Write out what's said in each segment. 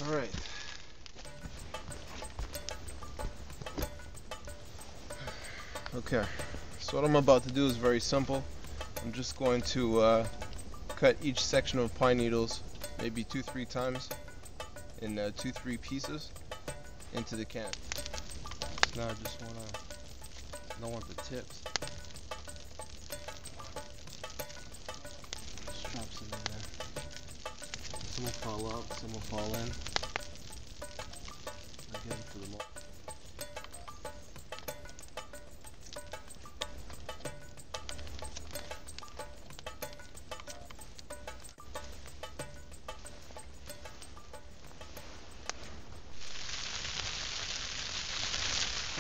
Alright. Okay, so what I'm about to do is very simple. I'm just going to cut each section of pine needles maybe 2-3 times in 2-3 pieces into the can. Now I just don't want the tips. Just drop some in there. Some will fall out, some will fall in. I'll get into the mold.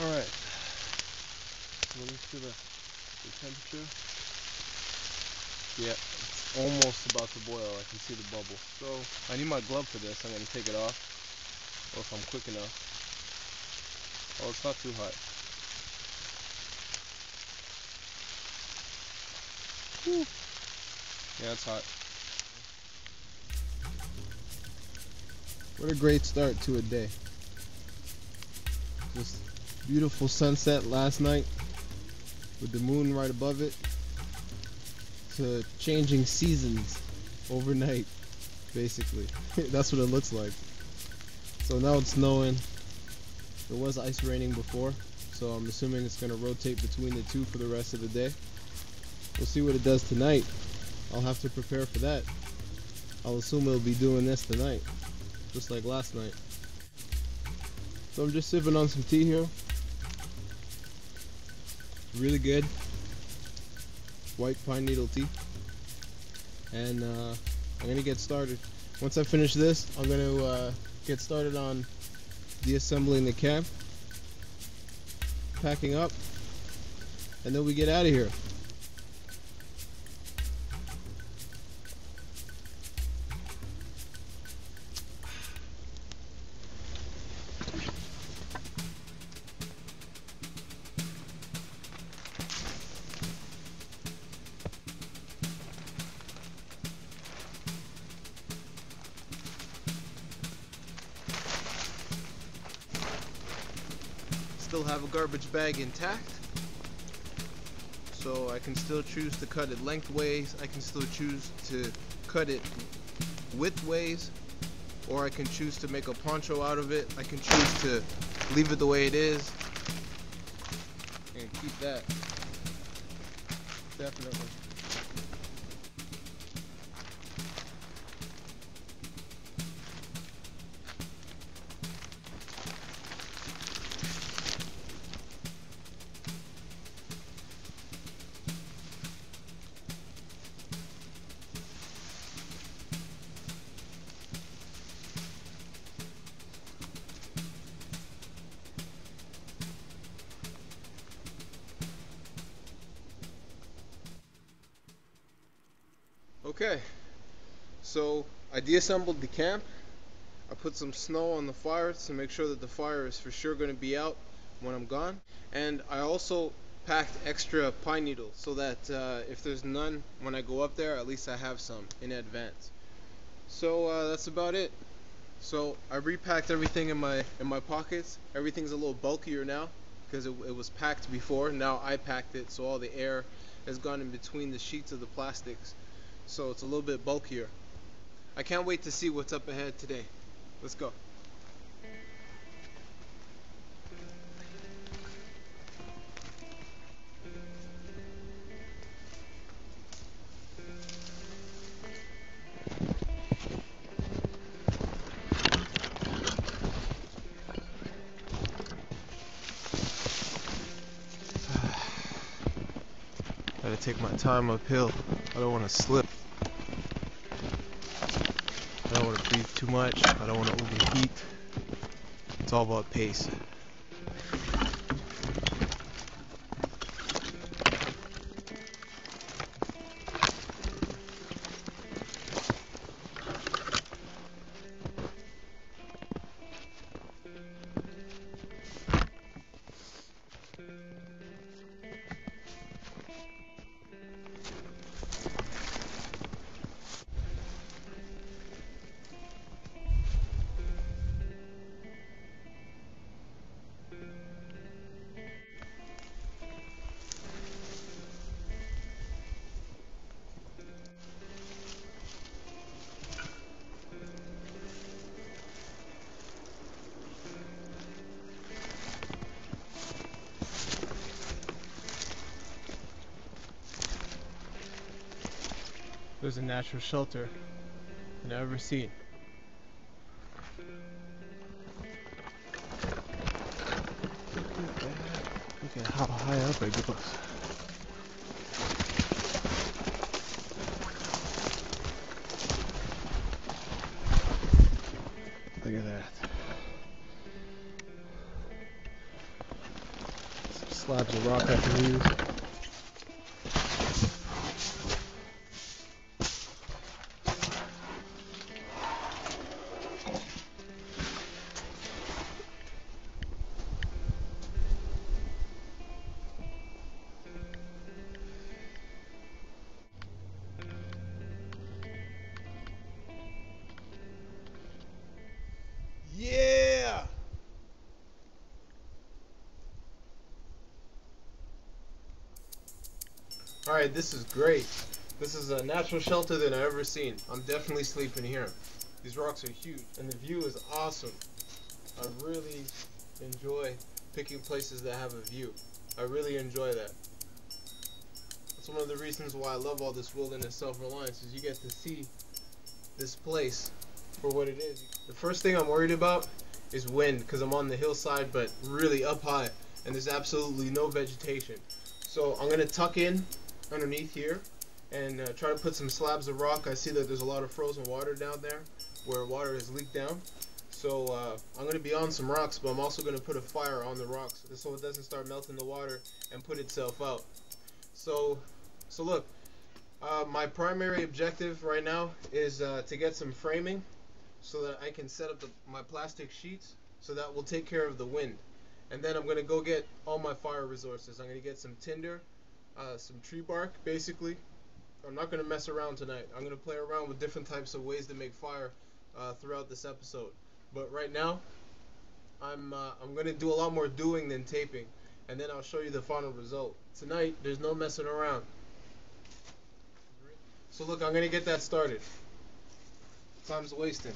Alright, so let me see the temperature. Yeah, it's almost about to boil. I can see the bubble. So I need my glove for this. I'm going to take it off. Or if I'm quick enough. Oh, it's not too hot. Whew. Yeah, it's hot. What a great start to a day. Just beautiful sunset last night with the moon right above it, to changing seasons overnight, basically. That's what it looks like. So now it's snowing. There was ice raining before, so I'm assuming it's going to rotate between the two for the rest of the day. We'll see what it does tonight. I'll have to prepare for that. I'll assume it'll be doing this tonight, just like last night. So I'm just sipping on some tea here. Really good white pine needle tea. And I'm gonna get started. Once I finish this, I'm gonna get started on deassembling the camp, packing up, and then we get out of here. Still have a garbage bag intact, so I can still choose to cut it lengthways. I can still choose to cut it widthways, or I can choose to make a poncho out of it. I can choose to leave it the way it is and keep that. Definitely. Okay, so I deassembled the camp. I put some snow on the fire to make sure that the fire is for sure going to be out when I'm gone. And I also packed extra pine needles so that if there's none when I go up there, at least I have some in advance. So that's about it. So I repacked everything in my pockets. Everything's a little bulkier now because it was packed before. Now I packed it, so all the air has gone in between the sheets of the plastics. So it's a little bit bulkier. I can't wait to see what's up ahead today. Let's go. Gotta take my time uphill. I don't want to slip. I don't want to breathe too much. I don't want to overheat. It's all about pace. there's a natural shelter than I've ever seen. Look at how high up it goes. Look at that. Some slabs of rock I can use. Yeah! Alright, this is great. This is a natural shelter than I've ever seen. I'm definitely sleeping here. These rocks are huge, and the view is awesome. I really enjoy picking places that have a view. I really enjoy that. That's one of the reasons why I love all this wilderness self-reliance, is you get to see this place for what it is. The first thing I'm worried about is wind, because I'm on the hillside but really up high, and there's absolutely no vegetation. So I'm going to tuck in underneath here and try to put some slabs of rock. I see that there's a lot of frozen water down there where water has leaked down. So I'm going to be on some rocks, but I'm also going to put a fire on the rocks so it doesn't start melting the water and put itself out. So look, my primary objective right now is to get some framing so that I can set up my plastic sheets so that will take care of the wind. And then I'm going to go get all my fire resources. I'm going to get some tinder, some tree bark, basically. I'm not going to mess around tonight. I'm going to play around with different types of ways to make fire throughout this episode. But right now, I'm going to do a lot more doing than taping. And then I'll show you the final result. Tonight, there's no messing around. So look, I'm going to get that started. Time's wasting.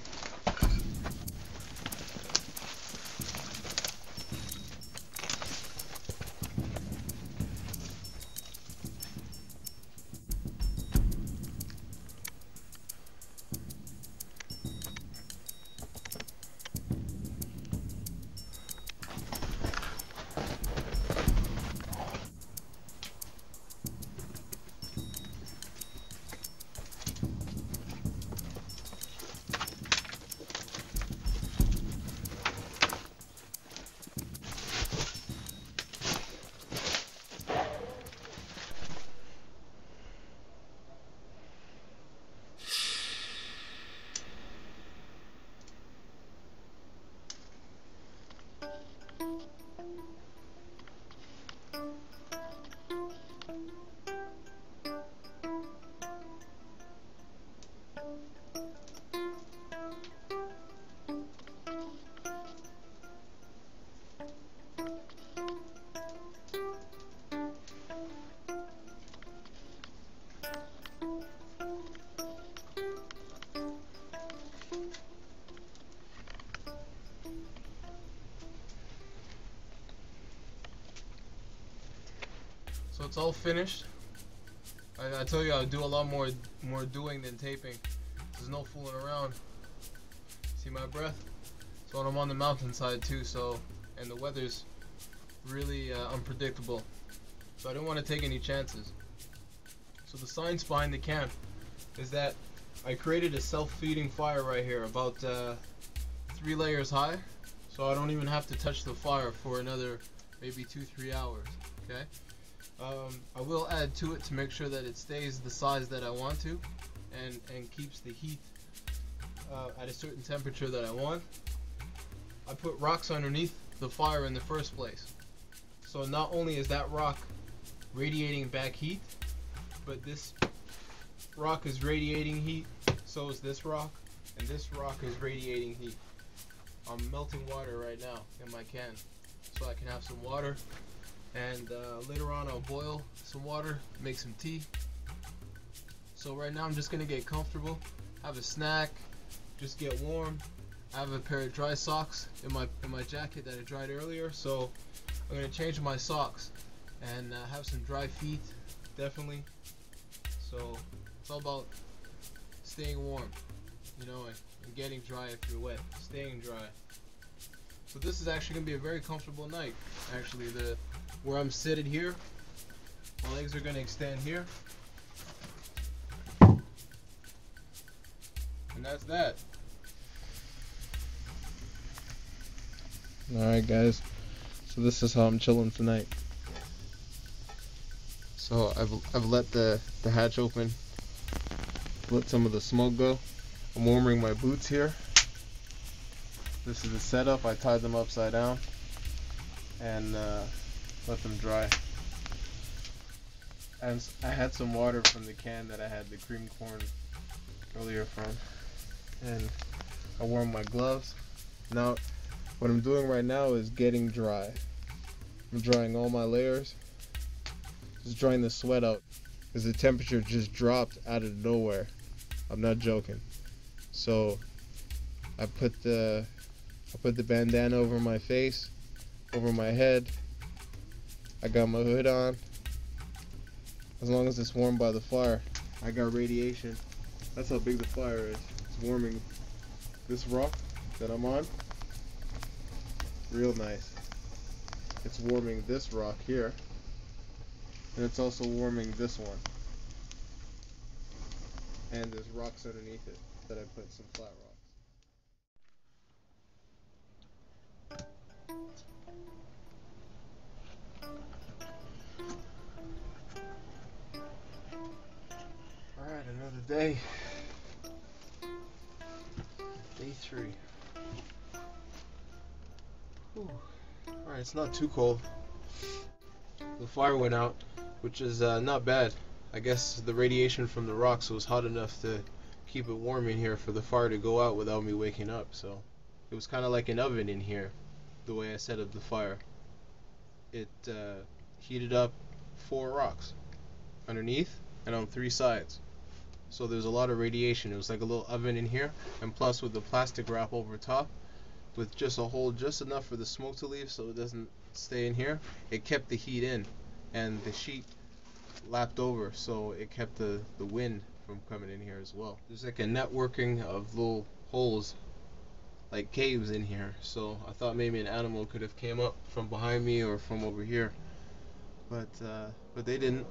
So it's all finished. I told you I would do a lot more doing than taping. There's no fooling around. See my breath? So I'm on the mountainside too, and the weather's really unpredictable. So I didn't want to take any chances. So the science behind the camp is that I created a self-feeding fire right here, about 3 layers high. So I don't even have to touch the fire for another maybe 2-3 hours. Okay. I will add to it to make sure that it stays the size that I want to, and keeps the heat at a certain temperature that I want. I put rocks underneath the fire in the first place, so not only is that rock radiating back heat, but this rock is radiating heat, so is this rock, and this rock is radiating heat. I'm melting water right now in my can so I can have some water. And later on I'll boil some water, make some tea. So right now I'm just gonna get comfortable, have a snack, just get warm. I have a pair of dry socks in my jacket that I dried earlier, so I'm gonna change my socks and have some dry feet, definitely. So it's all about staying warm, you know, and getting dry if you're wet, staying dry. So this is actually gonna be a very comfortable night. Actually, where I'm seated here, my legs are gonna extend here, and that's that. Alright guys, so this is how I'm chilling tonight. So I've let the hatch open, let some of the smoke go. I'm warming my boots here. This is the setup. I tied them upside down and let them dry. And I had some water from the can that I had the cream corn earlier from, and I warmed my gloves. Now what I'm doing right now is getting dry. I'm drying all my layers, just drying the sweat out, because the temperature just dropped out of nowhere. I'm not joking. So I put the bandana over my face, over my head. I got my hood on. As long as it's warmed by the fire. I got radiation. That's how big the fire is. It's warming this rock that I'm on. Real nice. It's warming this rock here. And it's also warming this one. And there's rocks underneath it that I put some flat rocks. Alright, another day. Day 3. Alright, it's not too cold. The fire went out, which is not bad. I guess the radiation from the rocks was hot enough to keep it warm in here for the fire to go out without me waking up. So it was kind of like an oven in here, the way I set up the fire. It heated up 4 rocks underneath and on 3 sides. So there's a lot of radiation. It was like a little oven in here, and plus with the plastic wrap over top, with just a hole just enough for the smoke to leave so it doesn't stay in here, it kept the heat in, and the sheet lapped over, so it kept the wind from coming in here as well. There's like a networking of little holes, like caves in here, so I thought maybe an animal could have came up from behind me or from over here, but they didn't,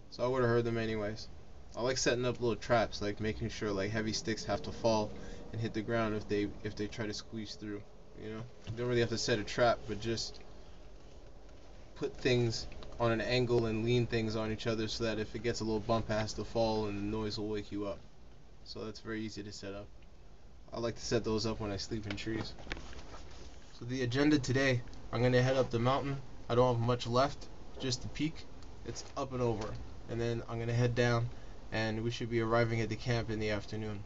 so I would have heard them anyways. I like setting up little traps, like making sure like heavy sticks have to fall and hit the ground if they try to squeeze through. You know, you don't really have to set a trap, but just put things on an angle and lean things on each other so that if it gets a little bump, it has to fall and the noise will wake you up. So that's very easy to set up. I like to set those up when I sleep in trees. So the agenda today, I'm gonna head up the mountain. I don't have much left, just the peak. It's up and over, and then I'm gonna head down, and we should be arriving at the camp in the afternoon.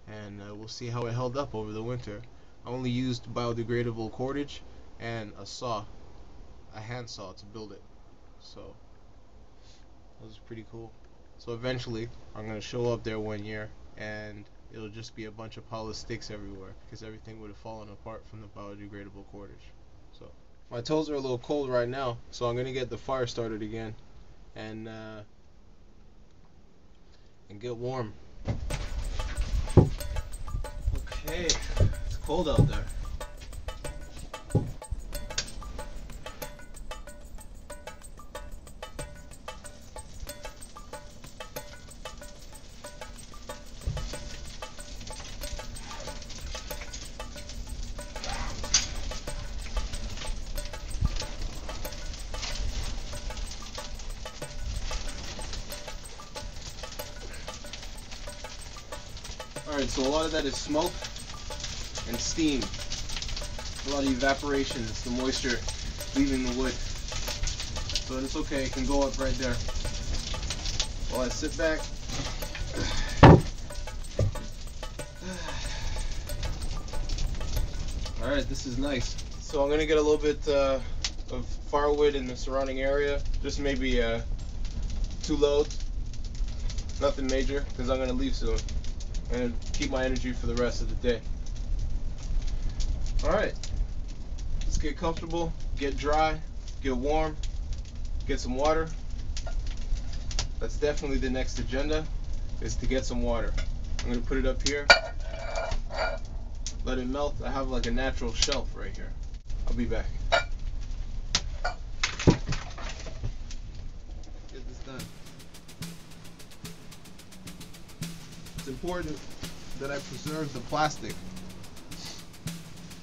And we'll see how it held up over the winter. I only used biodegradable cordage and a saw, a hand saw to build it. So that was pretty cool. So eventually I'm gonna show up there one year and it'll just be a bunch of polished sticks everywhere because everything would have fallen apart from the biodegradable cordage. So my toes are a little cold right now, so I'm gonna get the fire started again and get warm. Okay, it's cold out there. Alright, so a lot of that is smoke and steam. A lot of evaporation. It's the moisture leaving the wood. So it's okay, it can go up right there. While I sit back. Alright, this is nice. So I'm going to get a little bit of firewood in the surrounding area. Just maybe 2 loads. Nothing major, because I'm going to leave soon. And keep my energy for the rest of the day. Alright, let's get comfortable, get dry, get warm, get some water. That's definitely the next agenda. is to get some water. I'm gonna put it up here, let it melt. I have like a natural shelf right here. I'll be back. Get this done. It's important that I preserve the plastic.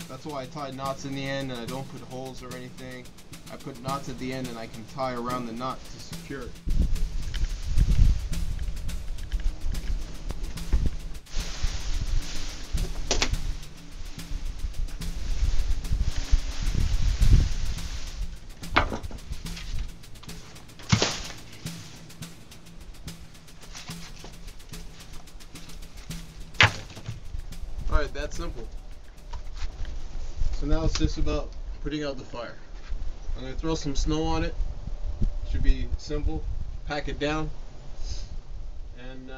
That's why I tie knots in the end and I don't put holes or anything. I put knots at the end and I can tie around the knot to secure it. Alright, that's simple. So now it's just about putting out the fire. I'm going to throw some snow on it. Should be simple. Pack it down. And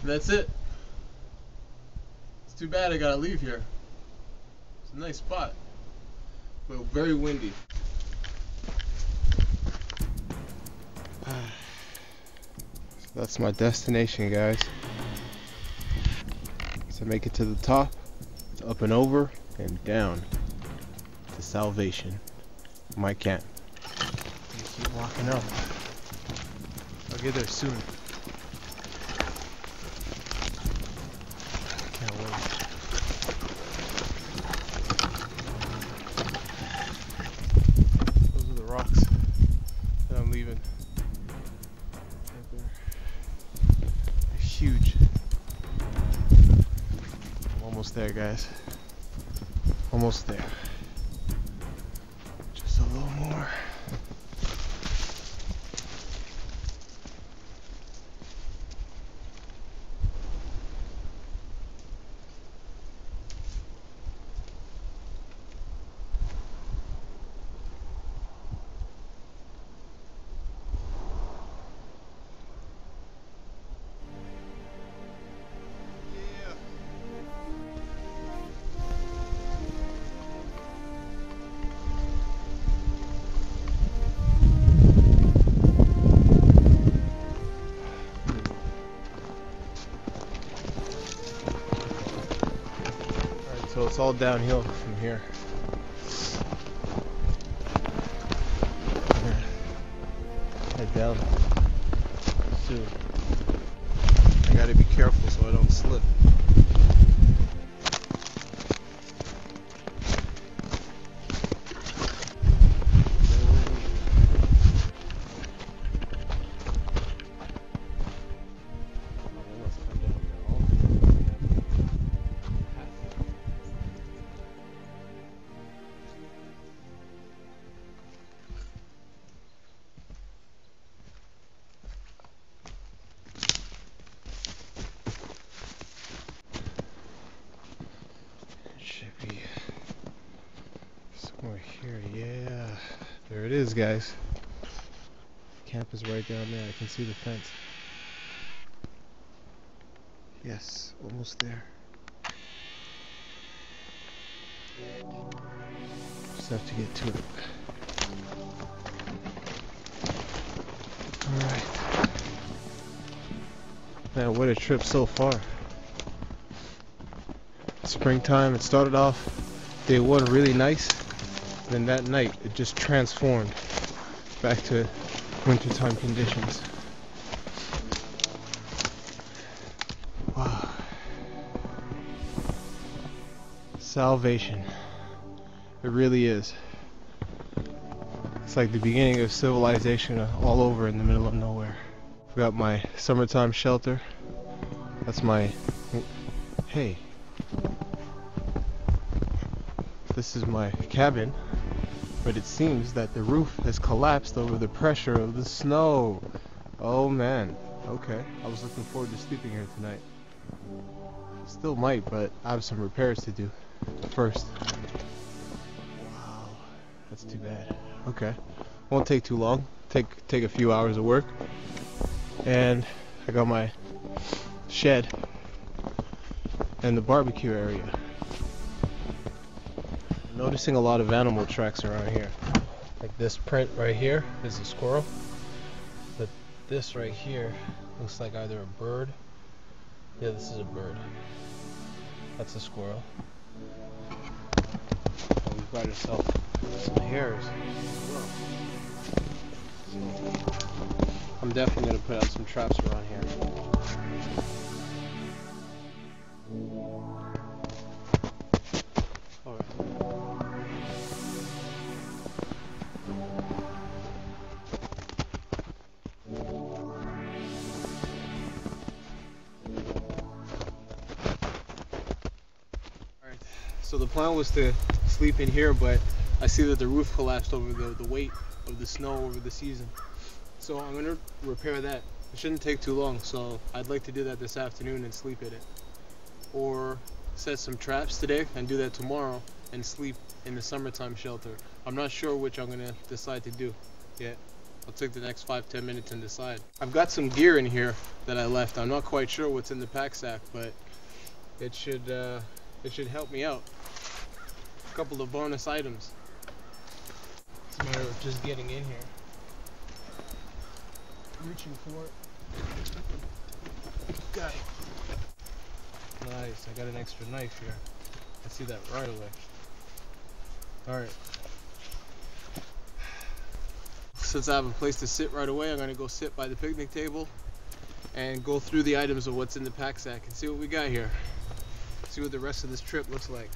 that's it. It's too bad I gotta leave here. It's a nice spot, but very windy. That's my destination, guys. So make it to the top, it's up and over and down to salvation. My camp. You keep walking up. I'll get there soon. Can't wait. Those are the rocks that I'm leaving. Right there. They're huge. I'm almost there, guys. Almost there. Just a little more. So it's all downhill from here. Head down soon. I gotta be careful so I don't slip. Somewhere here, yeah. There it is, guys. Camp is right down there. I can see the fence. Yes, almost there. Just have to get to it. Alright. Man, what a trip so far. Springtime, it started off day one really nice. Then that night it just transformed back to wintertime conditions. Wow. Salvation. It really is. It's like the beginning of civilization all over in the middle of nowhere. I've got my summertime shelter. That's my... Hey. This is my cabin. But it seems that the roof has collapsed over the pressure of the snow. Oh man. Okay. I was looking forward to sleeping here tonight. Still might, but I have some repairs to do first. Wow. That's too bad. Okay. Won't take too long. Take a few hours of work. And I got my shed and the barbecue area. Noticing a lot of animal tracks around here. Like this print right here is a squirrel. This right here looks like either a bird. Yeah, this is a bird. That's a squirrel. And we've got ourselves some hares as well. So I'm definitely gonna put out some traps around here. So the plan was to sleep in here, but I see that the roof collapsed over the weight of the snow over the season. So I'm going to repair that. It shouldn't take too long, so I'd like to do that this afternoon and sleep in it. Or set some traps today and do that tomorrow and sleep in the summertime shelter. I'm not sure which I'm going to decide to do yet. I'll take the next 5-10 minutes and decide. I've got some gear in here that I left. I'm not quite sure what's in the pack sack, but it should help me out. A couple of bonus items. It's a matter of just getting in here, reaching for it. Got it. Nice. I got an extra knife here. I see that right away. All right. Since I have a place to sit right away, I'm gonna go sit by the picnic table and go through the items of what's in the pack sack and see what we got here. See what the rest of this trip looks like.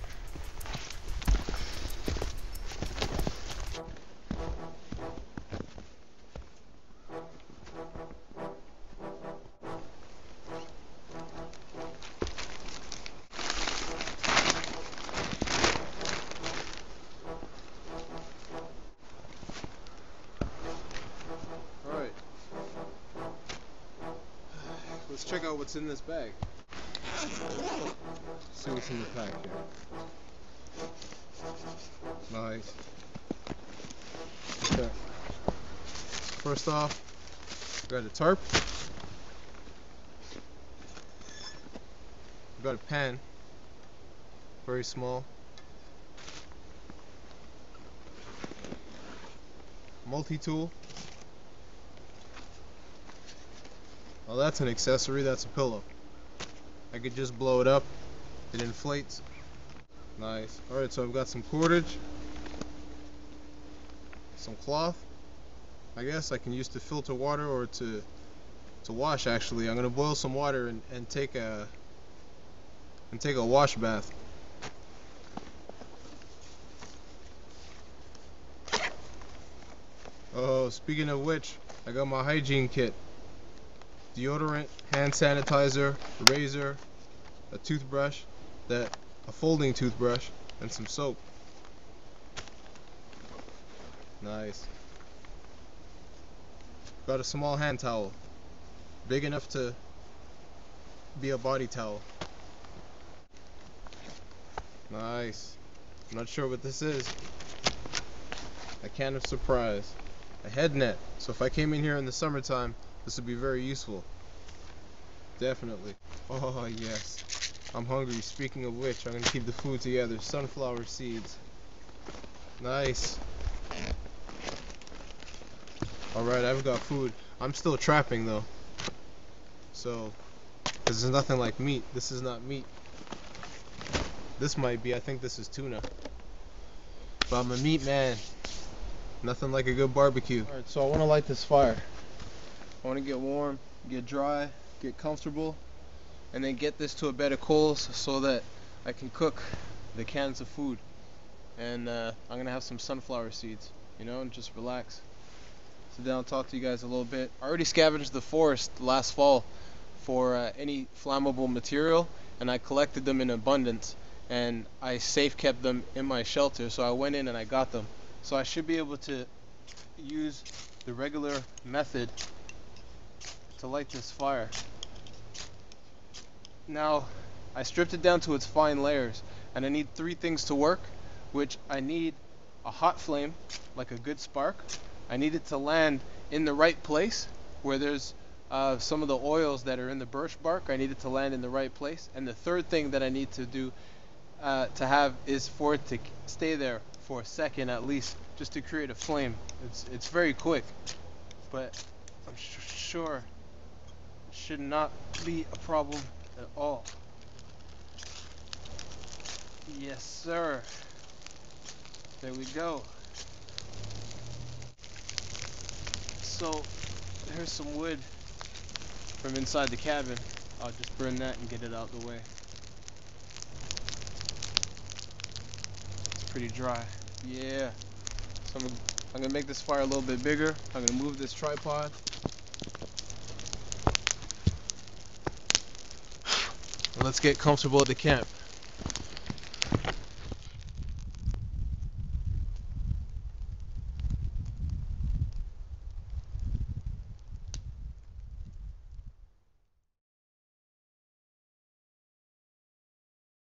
Alright. Let's check out what's in this bag. See what's in the pack here. Nice. Okay. First off, we got a tarp. We got a pan. Very small. Multi-tool. Oh, that's an accessory. That's a pillow. I could just blow it up. It inflates. Nice. Alright, so I've got some cordage, some cloth. I guess I can use to filter water or to wash. Actually, I'm gonna boil some water and take a wash bath. Oh, speaking of which, I got my hygiene kit. Deodorant, hand sanitizer, razor, a toothbrush, a folding toothbrush, and some soap. Nice. Got a small hand towel, big enough to be a body towel. Nice. I'm not sure what this is. A can of surprise. A head net. So if I came in here in the summertime, this would be very useful. Definitely. Oh yes. I'm hungry. Speaking of which, I'm gonna keep the food together. Sunflower seeds. Nice. Alright, I've got food. I'm still trapping though. So, this is nothing like meat. This is not meat. This might be. I think this is tuna. But I'm a meat man. Nothing like a good barbecue. Alright, so I want to light this fire. I want to get warm, get dry, get comfortable, and then get this to a bed of coals so that I can cook the cans of food. And I'm going to have some sunflower seeds, you know, and just relax. Sit down and talk to you guys a little bit. I already scavenged the forest last fall for any flammable material, and I collected them in abundance, and I safe kept them in my shelter, so I went in and I got them. So I should be able to use the regular method to light this fire. Now, I stripped it down to its fine layers, and I need 3 things to work, which I need a hot flame, like a good spark. I need it to land in the right place, where there's some of the oils that are in the birch bark. I need it to land in the right place. And the third thing that I need to do to have is for it to stay there for a second at least, just to create a flame. It's very quick, but I'm sure it should not be a problem at all. Yes, sir. There we go. So, here's some wood from inside the cabin. I'll just burn that and get it out of the way. It's pretty dry. Yeah. So I'm gonna make this fire a little bit bigger. I'm gonna move this tripod. Let's get comfortable at the camp.